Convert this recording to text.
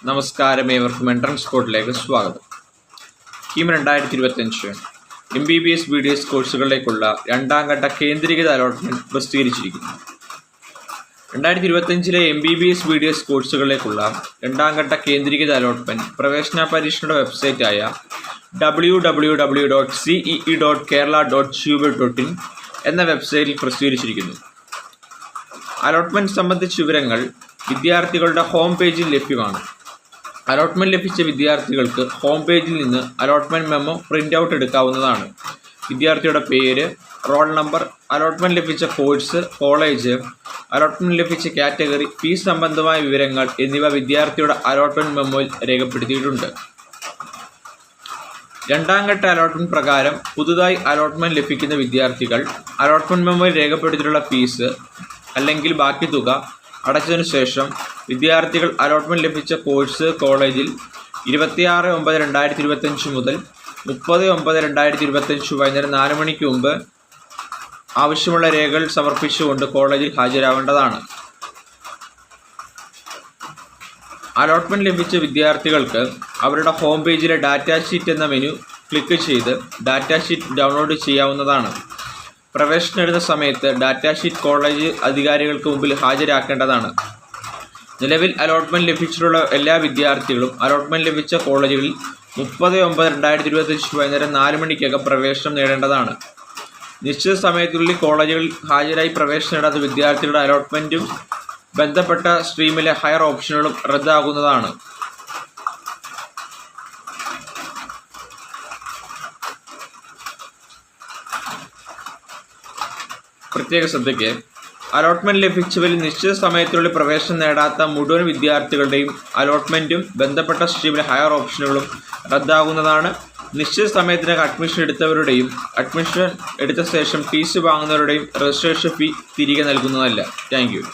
നമസ്കാരം, ഏവർക്കും എൻട്രൻസ് കോഡിലേക്ക് സ്വാഗതം. കീം 2025 MBBS BDS കോഴ്സുകളിലേക്കുള്ള രണ്ടാം ഘട്ട കേന്ദ്രീകൃത അലോട്ട്മെൻറ്റ് പ്രസിദ്ധീകരിച്ചിരിക്കുന്നു. 2025 MBBS BDS കോഴ്സുകളിലേക്കുള്ള രണ്ടാം ഘട്ട കേന്ദ്രീകൃത അലോട്ട്മെൻറ്റ് പ്രവേശന പരീക്ഷയുടെ വെബ്സൈറ്റായ www.cee.kerala.gov.in എന്ന വെബ്സൈറ്റിൽ പ്രസിദ്ധീകരിച്ചിരിക്കുന്നു. അലോട്ട്മെൻറ്റ് സംബന്ധിച്ച വിവരങ്ങൾ വിദ്യാർത്ഥികളുടെ ഹോം പേജിൽ ലഭ്യമാണ്. അലോട്ട്മെൻറ്റ് ലഭിച്ച വിദ്യാർത്ഥികൾക്ക് ഹോം പേജിൽ നിന്ന് അലോട്ട്മെൻറ്റ് മെമ്മോ പ്രിൻ്റ് ഔട്ട് എടുക്കാവുന്നതാണ്. വിദ്യാർത്ഥിയുടെ പേര്, റോൾ നമ്പർ, അലോട്ട്മെൻറ്റ് ലഭിച്ച കോഴ്സ്, കോളേജ്, അലോട്ട്മെൻറ്റ് ലഭിച്ച കാറ്റഗറി, ഫീസ് സംബന്ധമായ വിവരങ്ങൾ എന്നിവ വിദ്യാർത്ഥിയുടെ അലോട്ട്മെൻറ്റ് മെമ്മോയിൽ രേഖപ്പെടുത്തിയിട്ടുണ്ട്. രണ്ടാം ഘട്ട അലോട്ട്മെൻറ്റ് പ്രകാരം പുതുതായി അലോട്ട്മെൻറ്റ് ലഭിക്കുന്ന വിദ്യാർത്ഥികൾ അലോട്ട്മെൻറ്റ് മെമ്മോയിൽ രേഖപ്പെടുത്തിയിട്ടുള്ള ഫീസ് അല്ലെങ്കിൽ ബാക്കി തുക അടച്ചതിനു ശേഷം വിദ്യാർത്ഥികൾ അലോട്ട്മെൻറ്റ് ലഭിച്ച കോഴ്സ്, കോളേജിൽ 26/9/2025 മുതൽ 30/9/2025 വൈകുന്നേരം 4 മണിക്ക് മുമ്പ് ആവശ്യമുള്ള രേഖകൾ സമർപ്പിച്ചുകൊണ്ട് കോളേജിൽ ഹാജരാവേണ്ടതാണ്. അലോട്ട്മെൻറ്റ് ലഭിച്ച വിദ്യാർത്ഥികൾക്ക് അവരുടെ ഹോം പേജിലെ ഡാറ്റാ ഷീറ്റ് എന്ന മെനു ക്ലിക്ക് ചെയ്ത് ഡാറ്റാ ഷീറ്റ് ഡൗൺലോഡ് ചെയ്യാവുന്നതാണ്. പ്രവേശനം നേടുന്ന സമയത്ത് ഡാറ്റാ ഷീറ്റ് കോളേജ് അധികാരികൾക്ക് മുമ്പിൽ ഹാജരാക്കേണ്ടതാണ്. നിലവിൽ അലോട്ട്മെൻറ്റ് ലഭിച്ചിട്ടുള്ള എല്ലാ വിദ്യാർത്ഥികളും അലോട്ട്മെൻറ്റ് ലഭിച്ച കോളേജുകളിൽ 30/9/2025 വൈകുന്നേരം 4 മണിക്കകം പ്രവേശനം നേടേണ്ടതാണ്. നിശ്ചിത സമയത്തിനുള്ളിൽ കോളേജുകളിൽ ഹാജരായി പ്രവേശനം നേടാത്ത വിദ്യാർത്ഥികളുടെ അലോട്ട്മെൻറ്റും ബന്ധപ്പെട്ട സ്ട്രീമിലെ ഹയർ ഓപ്ഷനുകളും റദ്ദാകുന്നതാണ്. പ്രത്യേക ശ്രദ്ധയ്ക്ക്, അലോട്ട്മെൻറ്റ് ലഭിച്ചവരിൽ നിശ്ചിത സമയത്തിനുള്ളിൽ പ്രവേശനം നേടാത്ത മുഴുവൻ വിദ്യാർത്ഥികളുടെയും അലോട്ട്മെൻറ്റും ബന്ധപ്പെട്ട സ്ട്രീമിലെ ഹയർ ഓപ്ഷനുകളും റദ്ദാകുന്നതാണ്. നിശ്ചിത സമയത്തിനകം അഡ്മിഷൻ എടുത്തവരുടെയും അഡ്മിഷൻ എടുത്ത ശേഷം ഫീസ് വാങ്ങുന്നവരുടെയും രജിസ്ട്രേഷൻ ഫീ തിരികെ നൽകുന്നതല്ല. Thank you.